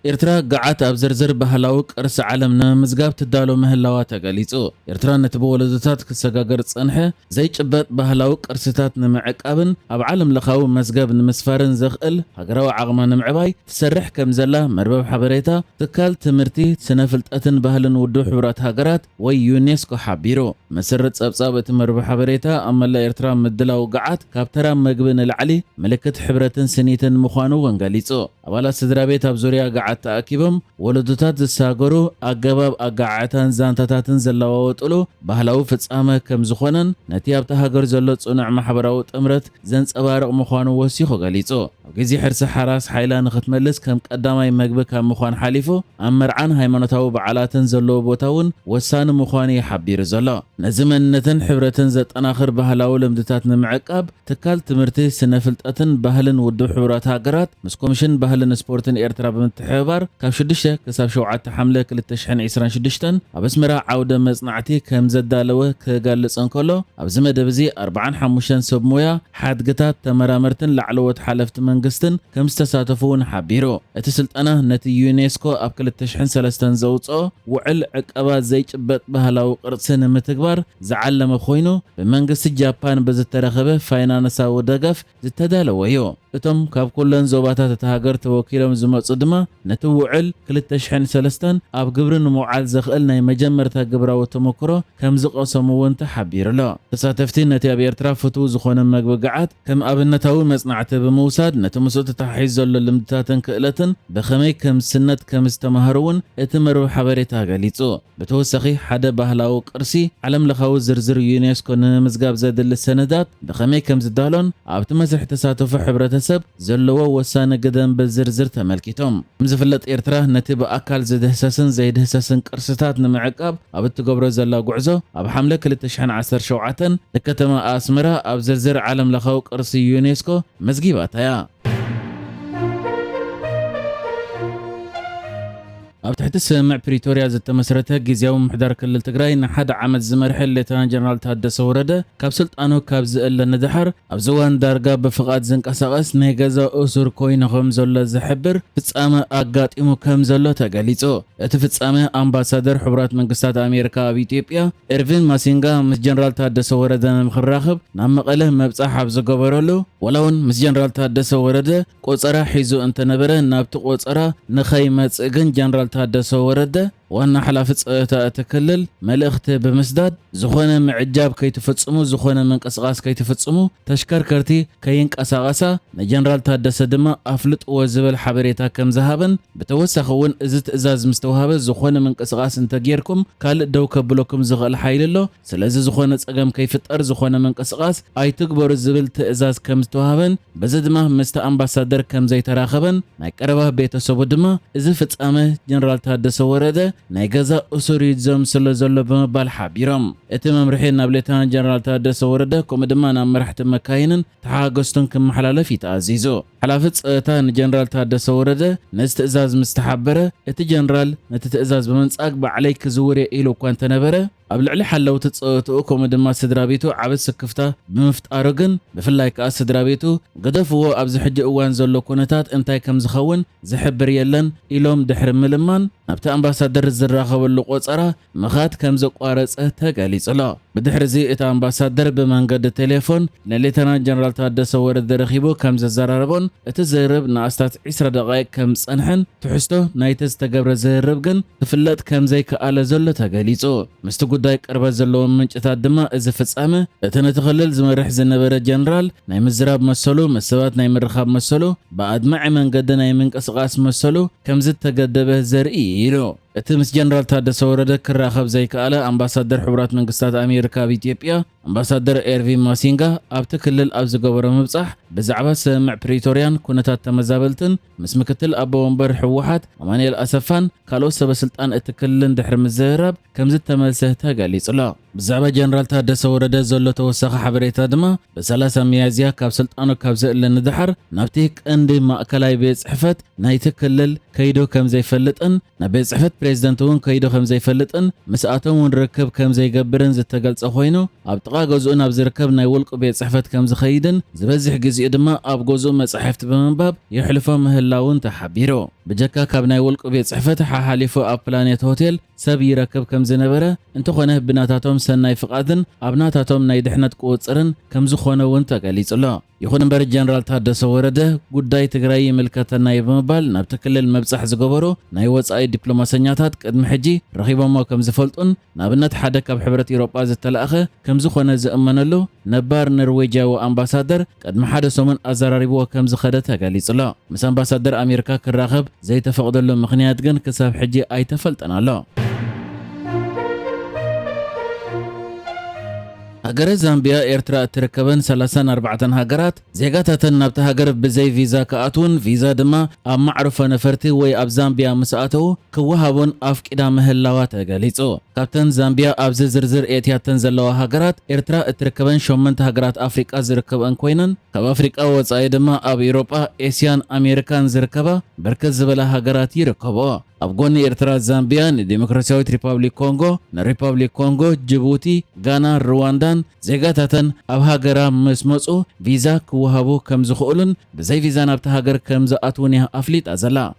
ኤርትራ ገዓት ኣብ ዝርዝር ባህላዊ ቅርሲ ዓለም ንምዝጋብ ትዳሎ ምህላዋ ተገሊጹ። ኤርትራ ነቲ ብወለዶታት ክሰጋገር ጽንሐ ዘይጭበጥ ባህላዊ ቅርስታት ንምዕቃብን ኣብ ዓለም ለኻዊ መዝገብ ንምስፋርን ዘኽእል ሃገራዊ ዓቕማ ንምዕባይ ትሰርሕ ከም ዘላ መርበብ ሓበሬታ ትካል ትምህርቲ ስነ ፍልጠትን ባህልን ውድብ ሕብራት ሃገራት ወይ ዩኔስኮ ሓቢሩ። መሰረት ጸብጻብ እቲ መርበብ ሓበሬታ ኣብ መላእ ኤርትራ ምድላው ገዓት ካብ ተራ መግቢ ንላዕሊ ምልክት ሕብረትን ስኒትን ምዃኑ ወንገሊጹ። ኣባላት ስድራቤት ኣብ ዙርያ ገዓት ተኣኪቦም ወለዶታት ዝሳገሩ ኣገባብ ኣጋዓታን ዛንታታትን ዘለዋወጥሉ ባህላዊ ፍጻመ ከም ዝኾነን ነቲ ኣብቲ ሃገር ዘሎ ጽኑዕ ማሕበራዊ ጥምረት ዘንጸባርቕ ምዃኑ ወሲኹ ገሊጹ። ኣብ ግዜ ሕርሲ ሓራስ ሓይላ ንኽትመልስ ከም ቀዳማይ መግቢ ካብ ምዃን ሓሊፉ ኣብ መርዓን ሃይማኖታዊ በዓላትን ዘለዎ ቦታ እውን ወሳኒ ምዃኑ ይሓቢሩ ዘሎ። ነዚ መንነትን ሕብረትን ዘጠናኽር ባህላዊ ልምድታት ንምዕቃብ ትካል ትምህርቲ ስነ ፍልጠትን ባህልን ውድብ ሕብራት ሃገራት ምስ ኮሚሽን ባህልን ስፖርትን ኤርትራ ብምትሕብባር ካብ 6 ክሳብ 7 ሓምለ 2026 ኣብ ኣስመራ ዓውደ መጽናዕቲ ከም ዘዳለወ ክገልጽ እንከሎ ኣብዚ መደብ እዚ 45 ሰብ ሞያ ሓድግታት ተመራመርትን ላዕለዎት ሓለፍቲ መንግስትን ከም ዝተሳተፉ እውን ሓቢሩ። እቲ ስልጠና ነቲ ዩኔስኮ ኣብ 2003 ዘውፅኦ ውዕል ዕቀባ ዘይጭበጥ ባህላዊ ቅርሲ ንምትግባር ዝዓለመ ኮይኑ ብመንግስቲ ጃፓን ብዝተረኸበ ፋይናንሳዊ ደገፍ ዝተዳለወ እዩ። እቶም ካብ ኩለን ዞባታት እቲ ሃገር ተወኪሎም ዝመፁ ድማ ነቲ ውዕል 2003 ኣብ ግብሪ ንምውዓል ዘኽእል ናይ መጀመርታ ግብራዊ ተመክሮ ከም ዝቐሰሙ እውን ተሓቢሩ ኣሎ። ተሳተፍቲ ነቲ ኣብ ኤርትራ ፍቱው ዝኾነ መግቢ ገዓት ከም ኣብነታዊ መጽናዕቲ ብምውሳድ ነቲ ምስኡ ተታሒዙ ዘሎ ልምድታትን ክእለትን ብኸመይ ከም ስነት ከም ዝተምሃሩ እውን እቲ መርበብ ሓበሬታ ገሊጹ። ብተወሳኺ ሓደ ባህላዊ ቅርሲ ዓለም ለኻዊ ዝርዝር ዩኔስኮ ንምዝጋብ ዘድሊ ሰነዳት ብኸመይ ከም ዝዳሎን ኣብቲ መስርሕ ተሳተፉ ሕብረተሰብ ዘለዎ ወሳነ ገደም ብዝርዝር ተመልኪቶም። ከም ዝፍለጥ ኤርትራ ነቲ ብኣካል ዝድህሰስን ዘይድህሰስን ቅርስታት ንምዕቃብ ኣብ እትገብሮ ዘላ ጉዕዞ ኣብ ሓምለ 2017 ንከተማ ኣስመራ ኣብ ዝርዝር ዓለም ለኻዊ ቅርሲ ዩኔስኮ መዝጊባታ እያ። ኣብ ትሕቲ ስምምዕ ፕሪቶርያ ዝተመስረተ ጊዜያዊ ምሕዳር ክልል ትግራይ ንሓደ ዓመት ዝመርሐ ሌተናንት ጀነራል ታደሰ ወረደ ካብ ስልጣኑ ካብ ዝእለ ንድሓር ኣብ ዝዋን ዳርጋ ብፍቓድ ዝንቀሳቐስ ናይ ገዛ እሱር ኮይኑ ከም ዘሎ ዝሕብር ፍጻመ ኣጋጢሙ ከም ዘሎ ተገሊጹ። እቲ ፍጻመ ኣምባሳደር ሕቡራት መንግስታት ኣሜሪካ ኣብ ኢትዮጵያ ኤርቪን ማሲንጋ ምስ ጀነራል ታደሰ ወረደ ንምኽራኸብ ናብ መቐለ መብጻሕ ኣብ ዝገበረሉ ወላውን ምስ ጀነራል ታደሰ ወረደ ቆፀራ ሒዙ እንተነበረ ናብቲ ቆፀራ ንኸይመጽእ ግን ጀነራል ታደሰ ወረደ ዋና ሓላፊ ጸጥታ እቲ ክልል መልእኽቲ ብምስዳድ ዝኾነ ምዕጃብ ከይትፈጽሙ ዝኾነ ምንቅስቓስ ከይትፈጽሙ ተሽከርከርቲ ከይንቀሳቐሳ ንጀነራል ታደሰ ድማ ኣፍልጥዎ ዝብል ሓበሬታ ከም ዝሃበን ብተወሳኺ እውን እዚ ትእዛዝ ምስ ተዋሃበ ዝኾነ ምንቅስቓስ እንተጌርኩም ካልእ ደው ከብለኩም ዝኽእል ሓይሊ ኣሎ፣ ስለዚ ዝኾነ ጸገም ከይፍጠር ዝኾነ ምንቅስቓስ ኣይትግበሩ ዝብል ትእዛዝ ከም ዝተዋሃበን በዚ ድማ ምስቲ ኣምባሳደር ከም ዘይተራኸበን ናይ ቀረባ ቤተሰቡ ድማ እዚ ፍጻመ ጀነራል ታደሰ ወረደ ናይ ገዛ እሱር ይዞም ስለ ዘሎ ብምባል ሓቢሮም። እቲ መምርሒ ናብ ሌተናንት ጀነራል ታደሰ ወረደ ከምኡ ድማ ናብ መራሕቲ መካይንን ተሓገዝቱን ክመሓላለፍ ይተኣዚዙ። ሓላፊ ጸጥታ ንጀነራል ታደሰ ወረደ ነዚ ትእዛዝ ምስ ተሓበረ እቲ ጀነራል ነቲ ትእዛዝ ብምንጻግ ባዕለይ ክዝውር ኢሉ እኳ እንተነበረ ኣብ ልዕሊ ሓለውቲ ጸጥትኡ ከምኡ ድማ ስድራ ቤቱ ዓበይቲ ስክፍታ ብምፍጣሩ ግን ብፍላይ ከዓ ስድራ ቤቱ ገደፍዎ ኣብዚ ሕጂ እዋን ዘሎ ኩነታት እንታይ ከም ዝኸውን ዝሕብር የለን ኢሎም ድሕሪ ምልማን ናብቲ ኣምባሳደር ዝራኸበሉ ቆፀራ ምኻት ከም ዘቋረፀ ተገሊጹሎ። ብድሕሪዚ እቲ ኣምባሳደር ብመንገዲ ቴሌፎን ንሌተናንት ጀነራል ታደሰ ወረደ ረኺቡ ከም ዘዘራረቦን እቲ ዝርብ ንኣስታት 20 ደቂቕ ከም ዝጸንሐን ትሕዝቶ ናይቲ ዝተገብረ ዝርብ ግን ክፍለጥ ከም ዘይከኣለ ዘሎ ተገሊጹ። ምስቲ ጉዳይ ቅርበት ዘለዎም ምንጭታት ድማ እዚ ፍጻመ እቲ ነቲ ክልል ዝመርሕ ዝነበረ ጀነራል ናይ ምዝራብ መሰሉ ምስ ሰባት ናይ ምርኻብ መሰሉ ብኣድማዒ መንገዲ ናይ ምንቅስቓስ መሰሉ ከም ዝተገደበ ዘርኢ ኢሉ። እቲ ምስ ጀነራል ታደሰ ወረደ ክራኸብ ዘይከኣለ ኣምባሳደር ሕቡራት መንግስታት ኣሜሪካ ኣብ ኢትዮጵያ ኣምባሳደር ኤርቪን ማሲንጋ ኣብቲ ክልል ኣብ ዝገበሮ ምብጻሕ ብዛዕባ ስምምዕ ፕሪቶርያን ኩነታት ተመዛበልትን ምስ ምክትል ኣቦ ወንበር ሕወሓት ኣማኑኤል ኣሰፋን ካልኦት ሰበስልጣን እቲ ክልልን ድሕሪ ምዝርራብ ከም ዝተመልሰ ተገሊጹሎ። ብዛዕባ ጀነራል ታደሰ ወረደ ዘሎ ተወሳኺ ሓበሬታ ድማ ብ30 ሚያዝያ ካብ ስልጣኑ ካብ ዝእለ ንድሓር ናብቲ ቀንዲ ማእከላይ ቤት ጽሕፈት ናይቲ ክልል ከይዶ ከም ዘይፈልጥን ናብ ቤት ጽሕፈት ፕሬዝደንት እውን ከይዶ ከም ዘይፈልጥን ምስኣቶም እውን ርክብ ከም ዘይገብርን ዝተገልጸ ኮይኑ ኣብ ጥቓ ገዝኡ ናብ ዝርከብ ናይ ውልቂ ቤት ጽሕፈት ከም ዝኸይድን ዝበዝሕ ግዚኡ ድማ ኣብ ገዝኡ መጻሕፍቲ ብምንባብ የሕልፎ ምህላውን ተሓቢሩ። بجكا كابناي ولق بيت صحفة حاليفو أب بلانيت هوتيل سب يركب كم زنبرة انتو خونه بناتاتهم سناي فقادن أبناتاتهم نايدحنت قوتسرن كم زخونه وانتا قليس الله يخون بر جنرال تادس ورده قداي تقرأي ملكة نايب مبال نابتكل المبصح زقبرو نايوز اي دبلوماسينياتات قدم حجي رخيبا ما كم زفلطن نابنات حدك بحبرة إيروبا زتلاخه كم زخونه زأمنلو نبار نرويجا وأمباسادر قدم حدث من أزراريبو كم زخدتها قليس الله مس أمباسادر أمريكا كراغب زي تفقدلو مخنيات جن كساب حجي اي تفلطن الله هاجر زامبيا إيرترا تركبن 34 هاجرات زيغاتاتن نابت هاجر بزي فيزا كأتون فيزا دما أب معروفة نفرتي وي أب زامبيا مسأتو كوهابون أف قدام هلاوات غاليصو كابتن زامبيا أب زرزر إيتياتن زلوا هاجرات إيرترا تركبن شومنت هاجرات أفريقيا زركبن كوينن كاب أفريقيا وصاي دما أب أوروبا إسيان أمريكان زركبا بركز زبلا هاجرات يركبوا أبغون إيرترا زامبيا ديمقراطية ريبابليك كونغو ريبابليك كونغو جيبوتي غانا رواندان زيغاتاتن أب هاجرا مسمصو فيزا كوهابو كم زخولن بزي فيزا نابت هاجر كم زأتونيها أفليت أزلا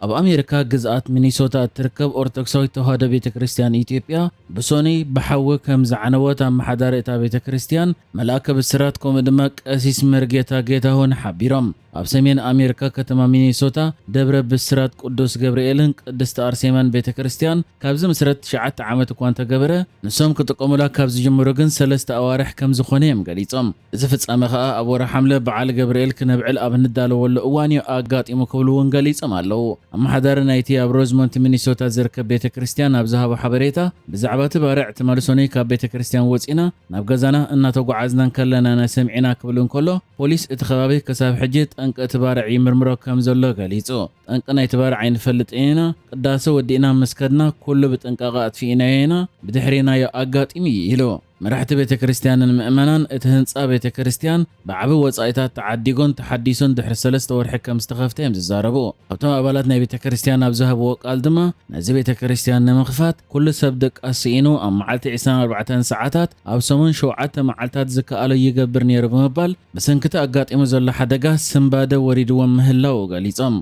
أب أمريكا جزءات مينيسوتا تركب أرثوذكسوي توحيد بيت كريستيان إثيوبيا بسوني بحوي كم زعنوات أم حضارة بيت كريستيان ملاك بسرات كوم دمك أسيس مرجيتا جيتا هون حبيرم أب سمين أمريكا كتما مينيسوتا دبر بسرات قدوس جبريلن قدست أرسيمان بيت كريستيان كابز مسرت شعات عامة كوانتا جبرة نسوم كتقوملا كابز جمرجن سلست أوارح كم زخونيم قليتهم زفت أمخاء أبو رحمله بعال جبريل كنبعل أب ندالو ولا أواني أقات إمكولون قليتهم علو أما حضارنا يتي أب روزمونت مينيسوتا زركب بيت كريستيان أبزها بحبريتا بزعبات بارع تمارسوني كاب بيت كريستيان وصينا نبغزنا إن توقعزنا كلنا نسمعنا قبلون كله بوليس اتخابي كساب حجت أنك اتبارع يمرمرو كم زلو قليتو أنك اتبارع عين فلت إينا قداسو ودينا مسكدنا كله بتنقاقات فينا بدحرينا يا أقات إمي يلو مرحت بيت كريستيان المؤمنان اتهنصا بيت كريستيان بعبي وصايتات تعديغون تحديثون دحر 3 ورح كم استخفتهم ززاربو ابتم ابالاتنا بيت كريستيان ابزهبو قال دما نزي بيت كريستيان نمخفات كل سبدق اسينو ام معلت 24 ساعات اب سمون شوعات معلتات زكالو يغبر نير بمبال بسنكته اغاطيمو زل حدغا سنباده وريدو مهلاو غليصم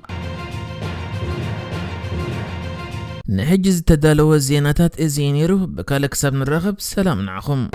نحجز تدالو الزيناتات ازينيرو بكالك ساب نرغب سلام نعخم